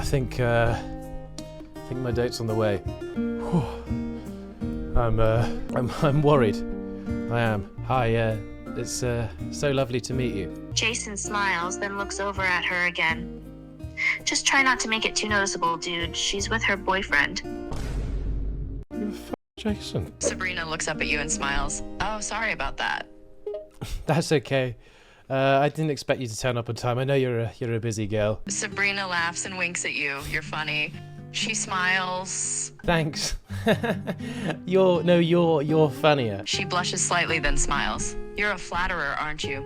think my date's on the way. Whew. I'm worried. I am. Hi, it's so lovely to meet you. Jason smiles, then looks over at her again. Just try not to make it too noticeable, dude. She's with her boyfriend. Who the f*** Jason? Sabrina looks up at you and smiles. Oh, sorry about that. That's okay. I didn't expect you to turn up on time. I know you're a busy girl. Sabrina laughs and winks at you. You're funny. She smiles. Thanks. You're funnier. She blushes slightly, then smiles. You're a flatterer, aren't you?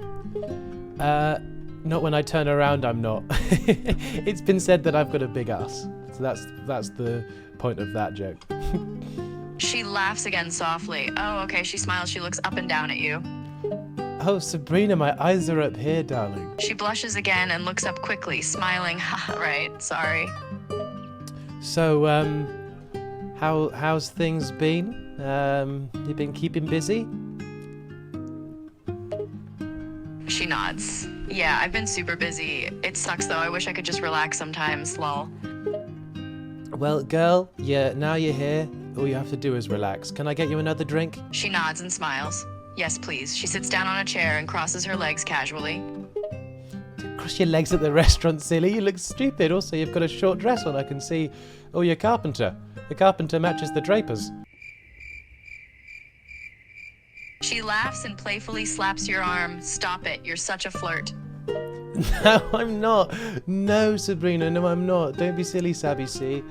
Not when I turn around, I'm not. It's been said that I've got a big ass. So that's the point of that joke. She laughs again softly. Oh, okay, she smiles. She looks up and down at you. Oh, Sabrina, my eyes are up here, darling. She blushes again and looks up quickly, smiling. Haha, right, sorry. So, how's things been? You been keeping busy? She nods. Yeah, I've been super busy. It sucks though. I wish I could just relax sometimes, lol. Well, girl, now you're here. All you have to do is relax. Can I get you another drink? She nods and smiles. Yes, please. She sits down on a chair and crosses her legs casually. Cross your legs at the restaurant, silly. You look stupid. Also, you've got a short dress on. I can see. Oh, you're carpenter. The carpenter matches the drapers. She laughs and playfully slaps your arm. Stop it. You're such a flirt. No, I'm not. No, Sabrina. No, I'm not. Don't be silly, Sabby C.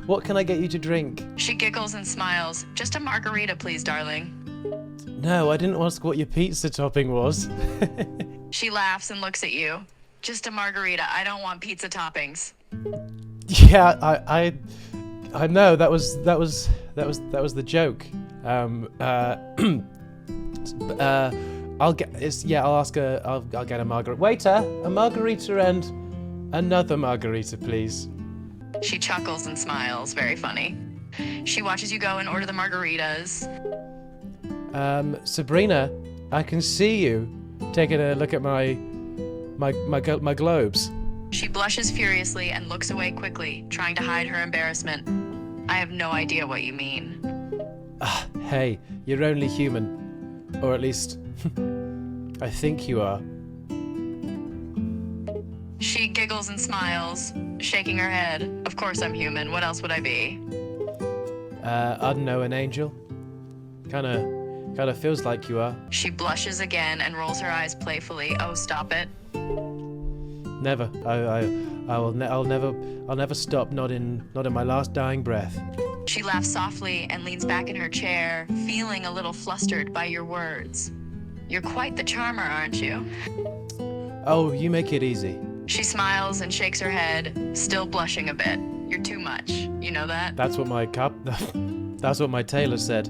What can I get you to drink? She giggles and smiles. Just a margarita, please, darling. No, I didn't ask what your pizza topping was. She laughs and looks at you. Just a margarita. I don't want pizza toppings. Yeah, I know. That was the joke. I'll get a margarita. Waiter, a margarita and another margarita, please. She chuckles and smiles. Very funny. She watches you go and order the margaritas. Sabrina, I can see you taking a look at my globes. She blushes furiously and looks away quickly, trying to hide her embarrassment. I have no idea what you mean. Hey, you're only human. Or at least, I think you are. She giggles and smiles, shaking her head. Of course I'm human. What else would I be? I don't know, an angel? Kinda feels like you are. She blushes again and rolls her eyes playfully. Oh, stop it. Never. I'll never stop. Not in my last dying breath. She laughs softly and leans back in her chair, feeling a little flustered by your words. You're quite the charmer, aren't you? Oh, you make it easy. She smiles and shakes her head, still blushing a bit. You're too much. You know that? That's what my tailor said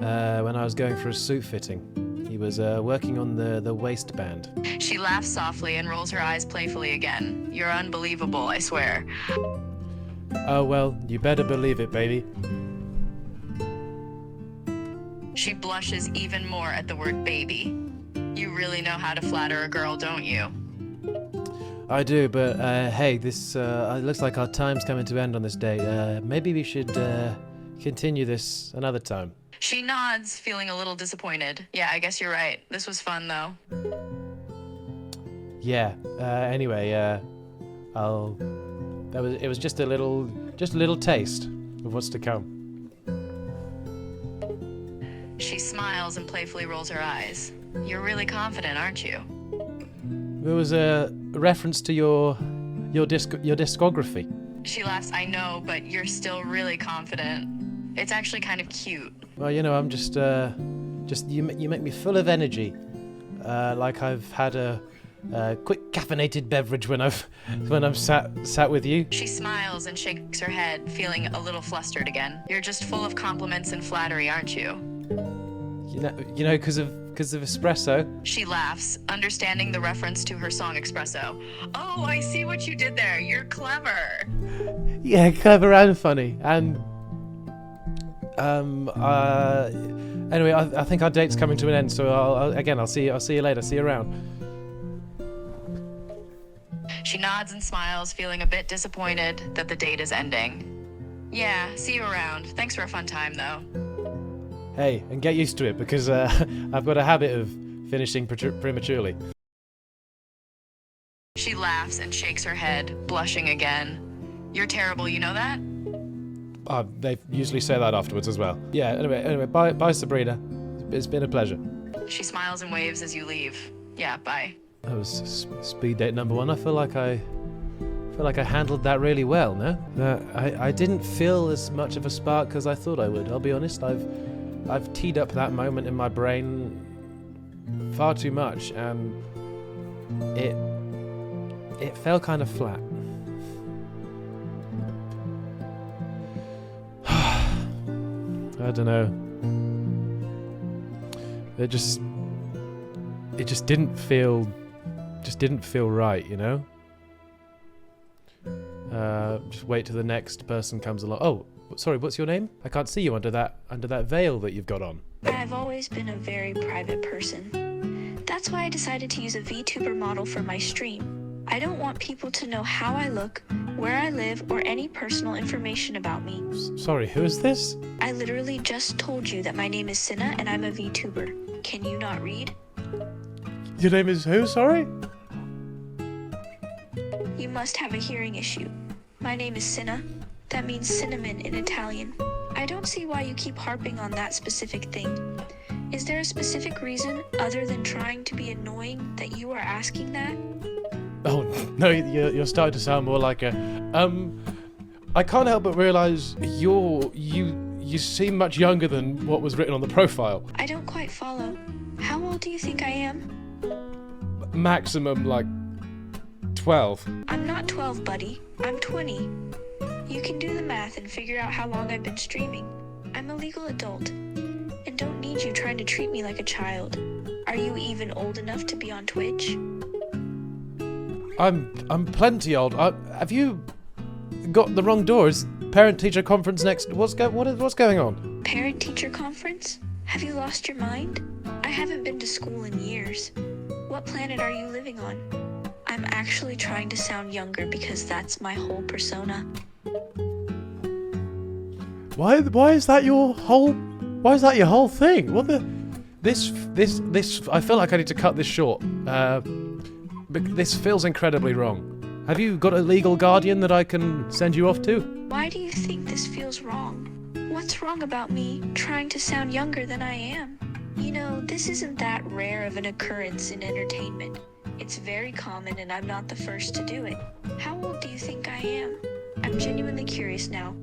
when I was going for a suit fitting. He was working on the waistband. She laughs softly and rolls her eyes playfully again. You're unbelievable, I swear. Oh, well, you better believe it, baby. She blushes even more at the word baby. You really know how to flatter a girl, don't you? I do, but hey, this it looks like our time's coming to end on this date. Maybe we should continue this another time. She nods, feeling a little disappointed. Yeah, I guess you're right. This was fun, though. Yeah. Anyway, it was just a little taste of what's to come. She smiles and playfully rolls her eyes. You're really confident, aren't you? There was a reference to your discography. She laughs. I know, but you're still really confident. It's actually kind of cute. Well, you know, I'm just you make me full of energy, like I've had a quick caffeinated beverage when I'm sat with you. She smiles and shakes her head, feeling a little flustered again. You're just full of compliments and flattery, aren't you? You know, because of espresso. She laughs, understanding the reference to her song Espresso. Oh, I see what you did there. You're clever. Yeah, clever and funny. And anyway, I think our date's coming to an end. So I'll see you later. See you around. She nods and smiles, feeling a bit disappointed that the date is ending. Yeah, see you around. Thanks for a fun time, though. Hey, and get used to it, because I've got a habit of finishing prematurely. She laughs and shakes her head, blushing again. You're terrible, you know that? They usually say that afterwards as well. Yeah, anyway, bye Sabrina. It's been a pleasure. She smiles and waves as you leave. Yeah, bye. That was speed date number 1. I feel like I handled that really well, no? I didn't feel as much of a spark as I thought I would, I'll be honest. I've teed up that moment in my brain far too much, and it fell kind of flat. I don't know. It just didn't feel right, you know? Just wait till the next person comes along. Oh, sorry, what's your name? I can't see you under that veil that you've got on. I've always been a very private person. That's why I decided to use a VTuber model for my stream. I don't want people to know how I look, where I live, or any personal information about me. Sorry, who is this? I literally just told you that my name is Cinna and I'm a VTuber. Can you not read? Your name is who, sorry? You must have a hearing issue. My name is Cinna. That means cinnamon in Italian. I don't see why you keep harping on that specific thing. Is there a specific reason, other than trying to be annoying, that you are asking that? Oh, no, you're starting to sound more like a... I can't help but realise you seem much younger than what was written on the profile. I don't quite follow. How old do you think I am? Maximum, like, 12. I'm not 12, buddy. I'm 20. You can do the math and figure out how long I've been streaming. I'm a legal adult, and don't need you trying to treat me like a child. Are you even old enough to be on Twitch? I'm plenty old. Have you got the wrong door? Is parent-teacher conference next? What's going on? Parent-teacher conference? Have you lost your mind? I haven't been to school in years. What planet are you living on? I'm actually trying to sound younger because that's my whole persona. Why is that your whole thing? What the this I feel like I need to cut this short. This feels incredibly wrong. Have you got a legal guardian that I can send you off to? Why do you think this feels wrong? What's wrong about me trying to sound younger than I am? You know, this isn't that rare of an occurrence in entertainment. It's very common and I'm not the first to do it. How old do you think I am? I'm genuinely curious now.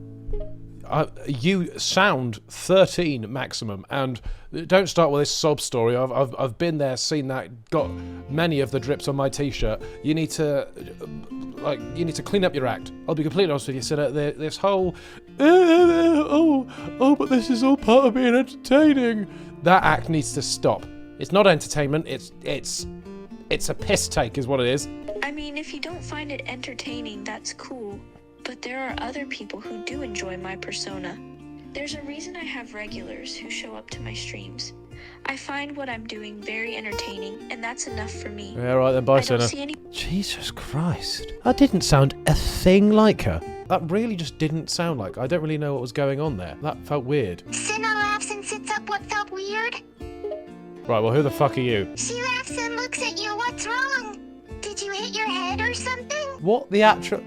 You sound 13 maximum, and don't start with this sob story. I've been there, seen that, got many of the drips on my t-shirt. You need to clean up your act. I'll be completely honest with you, Cinna. This whole but this is all part of being entertaining. That act needs to stop. It's not entertainment. It's a piss take, is what it is. I mean, if you don't find it entertaining, that's cool. But there are other people who do enjoy my persona. There's a reason I have regulars who show up to my streams. I find what I'm doing very entertaining, and that's enough for me. Yeah, right then, bye, I don't Cinna. see any- Jesus Christ. That didn't sound a thing like her. That really just didn't sound like her. I don't really know what was going on there. That felt weird. Cinna laughs and sits up. What felt weird? Right, well, who the fuck are you? She laughs and looks at you. What's wrong? Did you hit your head or something? What the actual...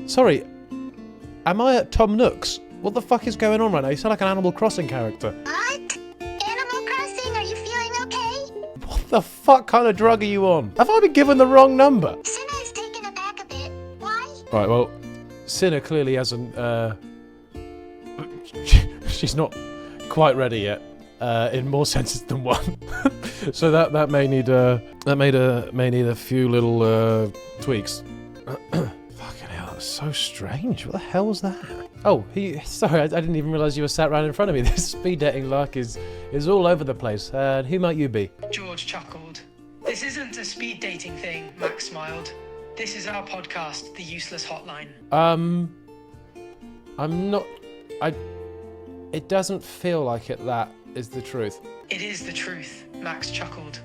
Sorry, am I at Tom Nook's? What the fuck is going on right now? You sound like an Animal Crossing character. What? Animal Crossing, are you feeling okay? What the fuck kind of drug are you on? Have I been given the wrong number? Cinna is taken aback a bit. Why? Right, well, Cinna clearly hasn't, she's not quite ready yet, in more senses than one. So that may need a few little tweaks. Fucking hell, that's so strange. What the hell was that? Oh, sorry, I didn't even realise you were sat right in front of me. This speed dating lark is all over the place. Who might you be? George chuckled. This isn't a speed dating thing, Max smiled. This is our podcast, The Useless Hotline. I'm not... It doesn't feel like that is the truth. It is the truth, Max chuckled.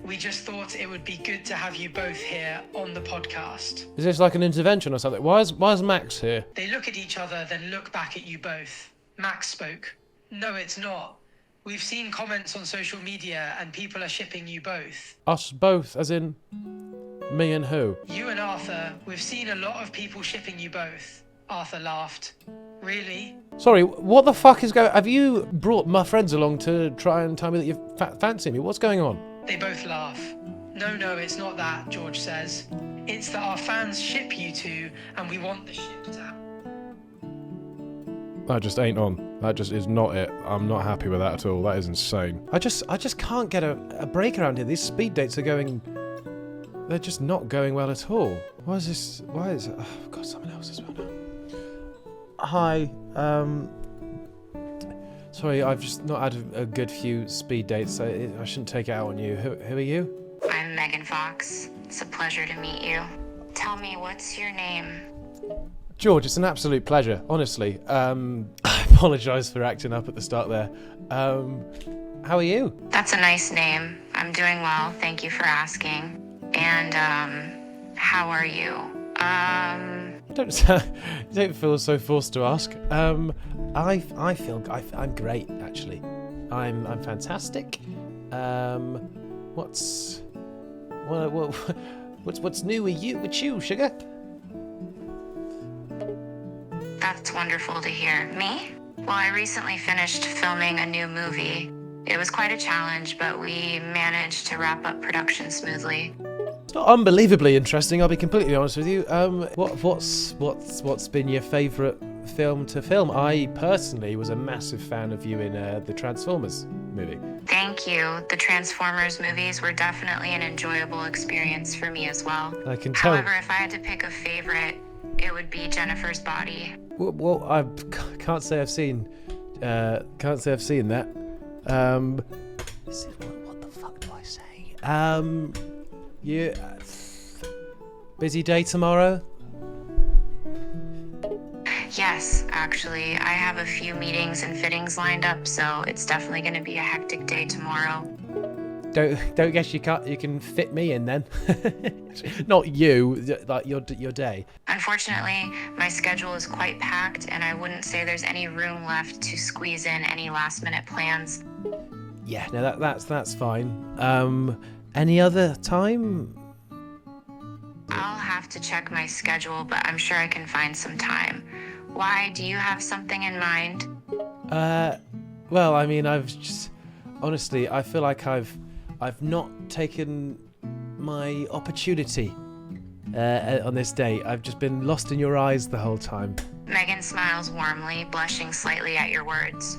We just thought it would be good to have you both here on the podcast. Is this like an intervention or something? Why is Max here? They look at each other, then look back at you both. Max spoke. No, it's not. We've seen comments on social media and people are shipping you both. Us both, as in me and who? You and Arthur, we've seen a lot of people shipping you both. Arthur laughed. Really? Sorry, what the fuck is going... Have you brought my friends along to try and tell me that you fancy me? What's going on? They both laugh. No, it's not that, George says. It's that our fans ship you two and we want the ship to happen. That just ain't on. That just is not it. I'm not happy with that at all. That is insane. I just can't get a break around here. These speed dates are going... They're just not going well at all. Why is this... Why is... Oh, I've got someone else as well now. Hi, sorry, I've just not had a good few speed dates. I shouldn't take it out on you. Who are you? I'm Megan Fox. It's a pleasure to meet you. Tell me, what's your name? George, it's an absolute pleasure, honestly. I apologise for acting up at the start there. How are you? That's a nice name. I'm doing well, thank you for asking. And, how are you? Don't feel so forced to ask. I'm great, actually. I'm fantastic. What's new with you, sugar? That's wonderful to hear. Me? Well, I recently finished filming a new movie. It was quite a challenge, but we managed to wrap up production smoothly. It's not unbelievably interesting, I'll be completely honest with you. What's been your favourite film to film? I personally was a massive fan of you in the Transformers movie. Thank you. The Transformers movies were definitely an enjoyable experience for me as well. I can tell. However, if I had to pick a favorite, it would be Jennifer's Body. Well, I can't say I've seen that. What the fuck do I say? You busy day tomorrow? Yes, actually, I have a few meetings and fittings lined up, so it's definitely going to be a hectic day tomorrow. Don't guess you can fit me in then. Not you, like your day. Unfortunately, my schedule is quite packed, and I wouldn't say there's any room left to squeeze in any last-minute plans. Yeah, no, that's fine. Any other time? I'll have to check my schedule, but I'm sure I can find some time. Why? Do you have something in mind? Well, I mean, honestly, I feel like I've not taken my opportunity on this date. I've just been lost in your eyes the whole time. Megan smiles warmly, blushing slightly at your words.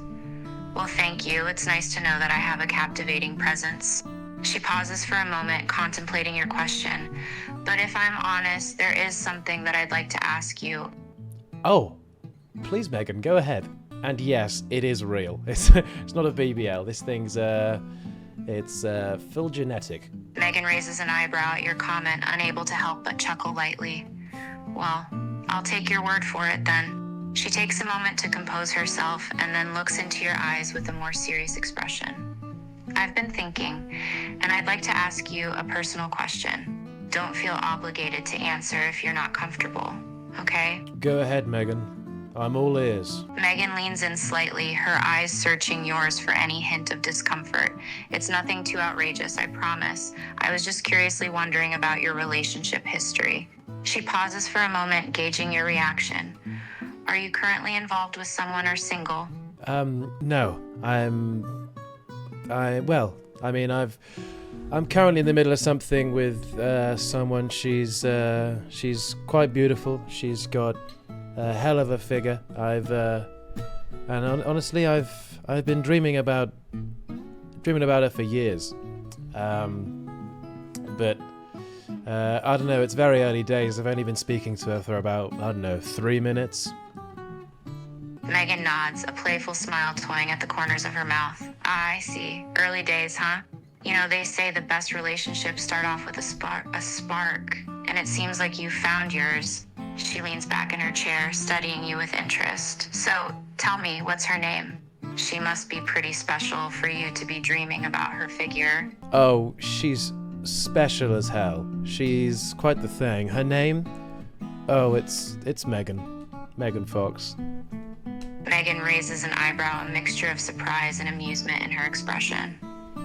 Well, thank you. It's nice to know that I have a captivating presence. She pauses for a moment, contemplating your question. But if I'm honest, there is something that I'd like to ask you. Oh, please, Megan, go ahead. And yes, it is real. It's not a BBL. This thing's it's full genetic. Megan raises an eyebrow at your comment, unable to help but chuckle lightly. Well, I'll take your word for it then. She takes a moment to compose herself and then looks into your eyes with a more serious expression. I've been thinking, and I'd like to ask you a personal question. Don't feel obligated to answer if you're not comfortable, okay? Go ahead, Megan. I'm all ears. Megan leans in slightly, her eyes searching yours for any hint of discomfort. It's nothing too outrageous, I promise. I was just curiously wondering about your relationship history. She pauses for a moment, gauging your reaction. Are you currently involved with someone or single? No. I'm currently in the middle of something with someone. She's quite beautiful. She's got a hell of a figure. Honestly, I've been dreaming about her for years. But I don't know. It's very early days. I've only been speaking to her for about 3 minutes. Megan nods, a playful smile toying at the corners of her mouth. Ah, I see. Early days, huh? You know, they say the best relationships start off with a spark, and it seems like you found yours. She leans back in her chair, studying you with interest. So, tell me, what's her name? She must be pretty special for you to be dreaming about her figure. Oh, she's special as hell. She's quite the thing. Her name? Oh, it's Megan. Megan Fox. Megan raises an eyebrow, a mixture of surprise and amusement in her expression.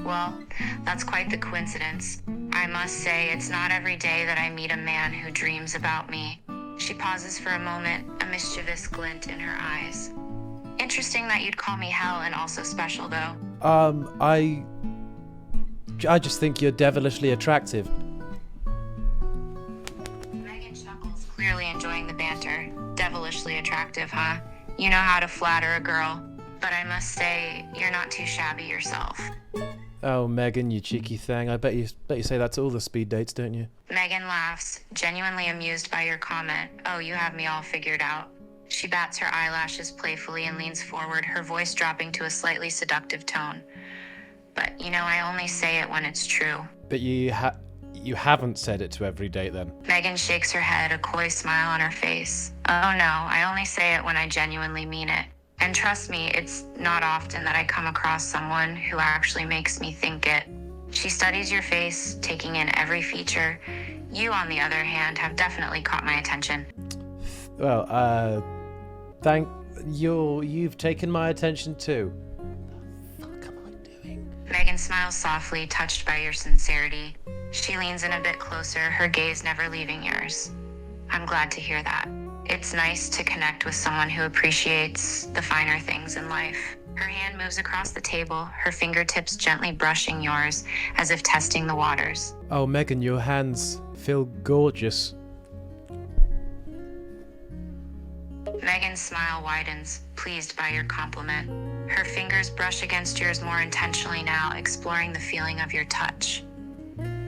Well, that's quite the coincidence. I must say, it's not every day that I meet a man who dreams about me. She pauses for a moment, a mischievous glint in her eyes. Interesting that you'd call me hell and also special, though. I just think you're devilishly attractive. Megan chuckles, clearly enjoying the banter. Devilishly attractive, huh? You know how to flatter a girl. But I must say, you're not too shabby yourself. Oh, Megan, you cheeky thing. I bet you say that to all the speed dates, don't you? Megan laughs, genuinely amused by your comment. Oh, you have me all figured out. She bats her eyelashes playfully and leans forward, her voice dropping to a slightly seductive tone. But, I only say it when it's true. But you haven't said it to every date then? Megan shakes her head, a coy smile on her face. Oh no, I only say it when I genuinely mean it. And trust me, it's not often that I come across someone who actually makes me think it. She studies your face, taking in every feature. You, on the other hand, have definitely caught my attention. Well, you've taken my attention too. What the fuck am I doing? Megan smiles softly, touched by your sincerity. She leans in a bit closer, her gaze never leaving yours. I'm glad to hear that. It's nice to connect with someone who appreciates the finer things in life. Her hand moves across the table, her fingertips gently brushing yours, as if testing the waters. Oh, Megan, your hands feel gorgeous. Megan's smile widens, pleased by your compliment. Her fingers brush against yours more intentionally now, exploring the feeling of your touch.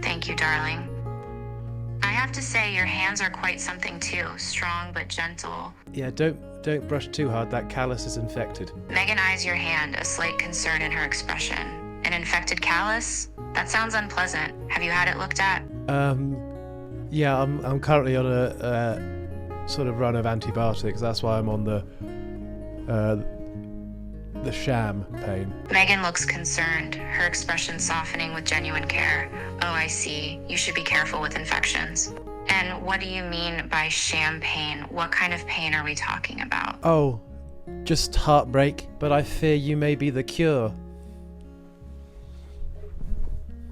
Thank you, darling. I have to say, your hands are quite something too, strong but gentle. Yeah, don't brush too hard, that callus is infected. Megan eyes your hand, a slight concern in her expression. An infected callus? That sounds unpleasant. Have you had it looked at? Yeah, I'm currently on a sort of run of antibiotics. That's why I'm on the sham pain. Megan looks concerned, her expression softening with genuine care. Oh, I see. You should be careful with infections. And what do you mean by sham pain? What kind of pain are we talking about? Oh, just heartbreak, but I fear you may be the cure.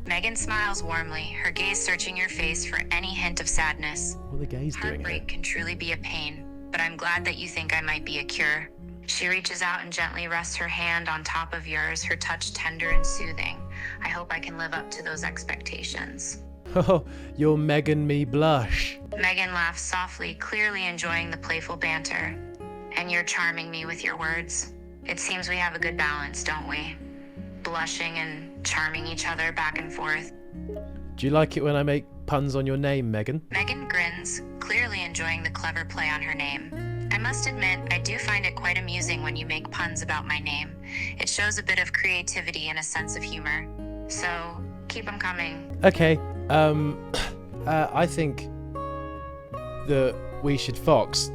Megan smiles warmly, her gaze searching your face for any hint of sadness. What are the gays doing here? Heartbreak can truly be a pain, but I'm glad that you think I might be a cure. She reaches out and gently rests her hand on top of yours, her touch tender and soothing. I hope I can live up to those expectations. Oh, you're Megan me blush. Megan laughs softly, clearly enjoying the playful banter. And you're charming me with your words. It seems we have a good balance, don't we? Blushing and charming each other back and forth. Do you like it when I make puns on your name, Megan? Megan grins, clearly enjoying the clever play on her name. I must admit, I do find it quite amusing when you make puns about my name. It shows a bit of creativity and a sense of humor. So, keep them coming. Okay, I think that we should fox.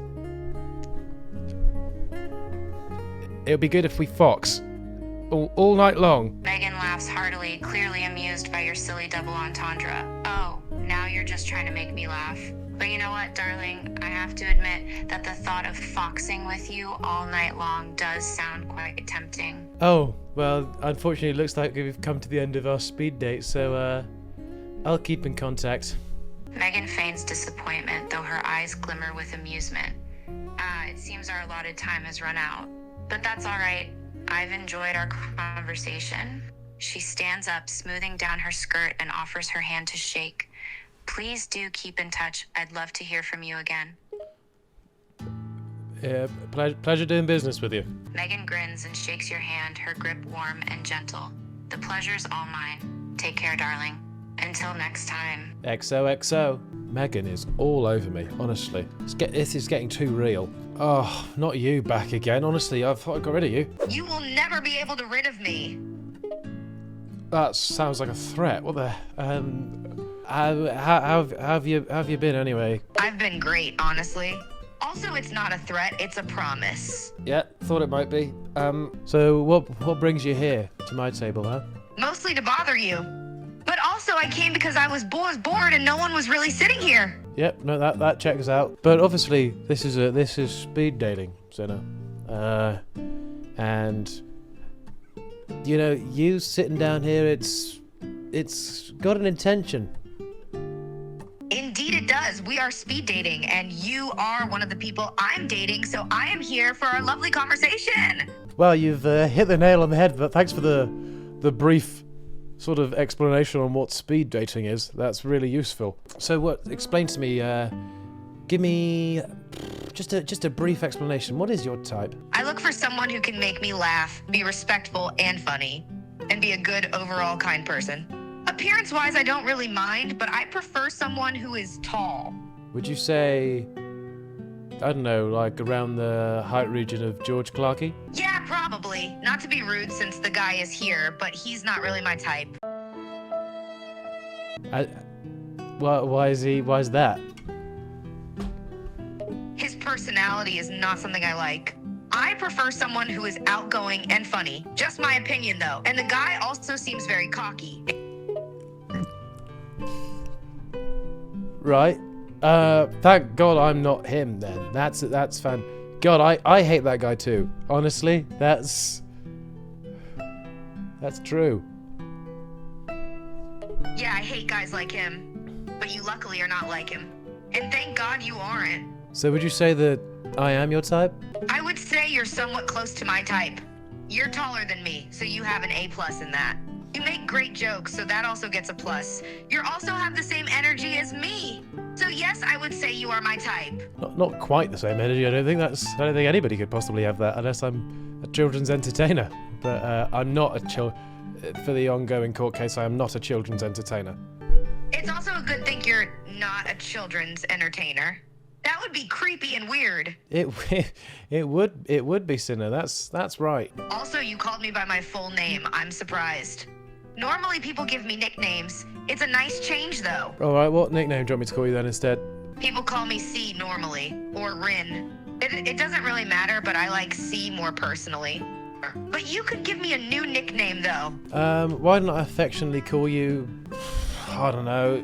It would be good if we fox. All night long. Megan laughs heartily, clearly amused by your silly double entendre. Oh, now you're just trying to make me laugh. But you know what, darling? I have to admit that the thought of foxing with you all night long does sound quite tempting. Oh, well, unfortunately it looks like we've come to the end of our speed date, so I'll keep in contact. Megan feigns disappointment, though her eyes glimmer with amusement. It seems our allotted time has run out. But that's all right. I've enjoyed our conversation. She stands up, smoothing down her skirt, and offers her hand to shake. Please do keep in touch. I'd love to hear from you again. Yeah, pleasure doing business with you. Megan grins and shakes your hand, her grip warm and gentle. The pleasure's all mine. Take care, darling. Until next time. XOXO. Megan is all over me, honestly. This is getting too real. Oh, not you back again. Honestly, I thought I got rid of you. You will never be able to rid of me. That sounds like a threat. What the... how have you been anyway? I've been great, honestly. Also, Also, it's not a threat, it's a promise. Yeah, thought it might be. So what brings you here to my table, huh? Mostly to bother you. But also, I came because I was bored and no one was really sitting here. Yep, no, that checks out. But obviously, this is speed dating, Senna. And you know, you sitting down here, it's got an intention. Indeed it does. We are speed dating, and you are one of the people I'm dating, so I am here for our lovely conversation. Well, you've hit the nail on the head, but thanks for the brief sort of explanation on what speed dating is. That's really useful. So explain to me, give me just a brief explanation. What is your type? I look for someone who can make me laugh, be respectful and funny, and be a good overall kind person. Appearance-wise, I don't really mind, but I prefer someone who is tall. Would you say, I don't know, like around the height region of George Clarkey? Yeah, probably. Not to be rude since the guy is here, but he's not really my type. Why is that? His personality is not something I like. I prefer someone who is outgoing and funny. Just my opinion, though. And the guy also seems very cocky. Right. Thank God I'm not him then. That's fun. God, I hate that guy too. Honestly, that's true. Yeah, I hate guys like him. But you luckily are not like him. And thank God you aren't. So would you say that I am your type? I would say you're somewhat close to my type. You're taller than me, so you have an A+ in that. You make great jokes, so that also gets a plus. You also have the same energy as me. So yes, I would say you are my type. Not quite the same energy. I don't think anybody could possibly have that unless I'm a children's entertainer. But I'm not for the ongoing court case, I am not a children's entertainer. It's also a good thing you're not a children's entertainer. That would be creepy and weird. It would be, Sinner. That's right. Also, you called me by my full name. I'm surprised. Normally people give me nicknames. It's a nice change though. Alright, what nickname do you want me to call you then instead? People call me C normally, or Rin. It doesn't really matter, but I like C more personally. But you could give me a new nickname though. Why don't I affectionately call you, I don't know,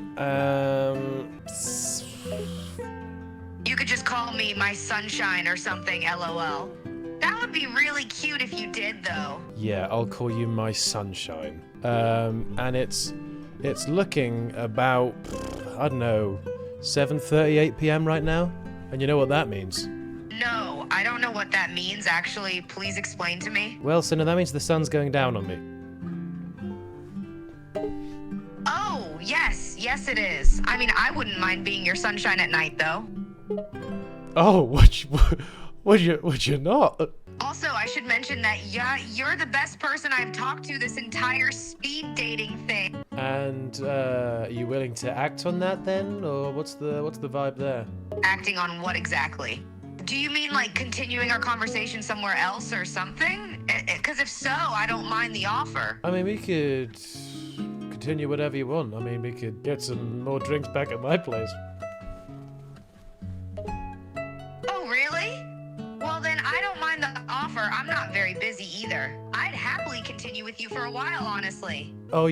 You could just call me my sunshine or something, LOL. That would be really cute if you did, though. Yeah, I'll call you my sunshine. And it's looking about, I don't know, 7:38 p.m. right now. And you know what that means? No, I don't know what that means, actually. Please explain to me. Well, Sinner, that means the sun's going down on me. Oh, yes it is. I mean, I wouldn't mind being your sunshine at night, though. Oh, would you not? Also, I should mention that, yeah, you're the best person I've talked to this entire speed dating thing. And are you willing to act on that then, or what's the vibe there? Acting on what exactly? Do you mean like continuing our conversation somewhere else or something? Because if so, I don't mind the offer. I mean, we could continue whatever you want. I mean, we could get some more drinks back at my place. Oh, really? Well, then I don't mind the offer. I'm not very busy either. I'd happily continue with you for a while, honestly. Oh,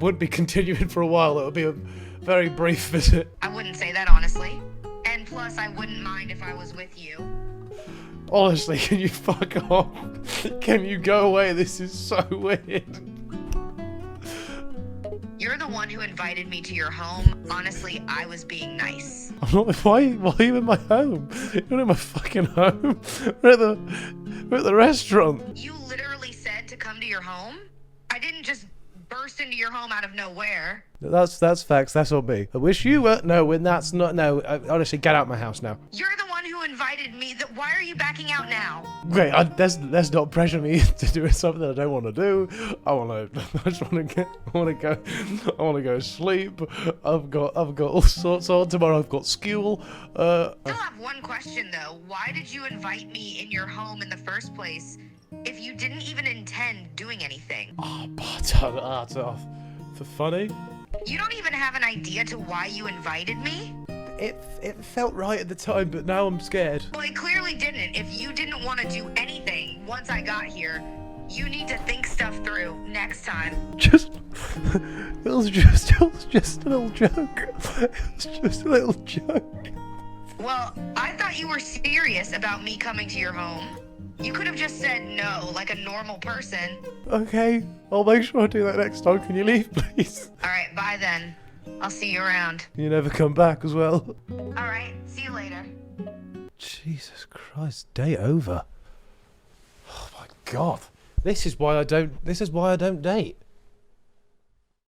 would be continuing for a while. It would be a very brief visit. I wouldn't say that, honestly. And plus, I wouldn't mind if I was with you. Honestly, can you fuck off? Can you go away? This is so weird. You're the one who invited me to your home. Honestly, I was being nice. I'm not. Why are you in my home? You're not in my fucking home. We're at the restaurant. You literally said to come to your home? I didn't just burst into your home out of nowhere. That's facts. That's on me. I wish you were. No, when that's not. No, honestly, get out of my house now. You're the one who invited me. Why are you backing out now? Great. Let's not pressure me to do something that I don't want to do. I want to go sleep. I've got all sorts on. Tomorrow I've got school. I still have one question though. Why did you invite me in your home in the first place if you didn't even intend doing anything? Oh, but for funny. You don't even have an idea to why you invited me? It felt right at the time, but now I'm scared. Well, it clearly didn't. If you didn't want to do anything once I got here, you need to think stuff through next time. It was just a little joke. It was just a little joke. Well, I thought you were serious about me coming to your home. You could have just said no, like a normal person. Okay, I'll make sure I do that next time. Can you leave, please? All right, bye then. I'll see you around. You never come back as well. All right, see you later. Jesus Christ, day over. Oh my God. This is why I don't date.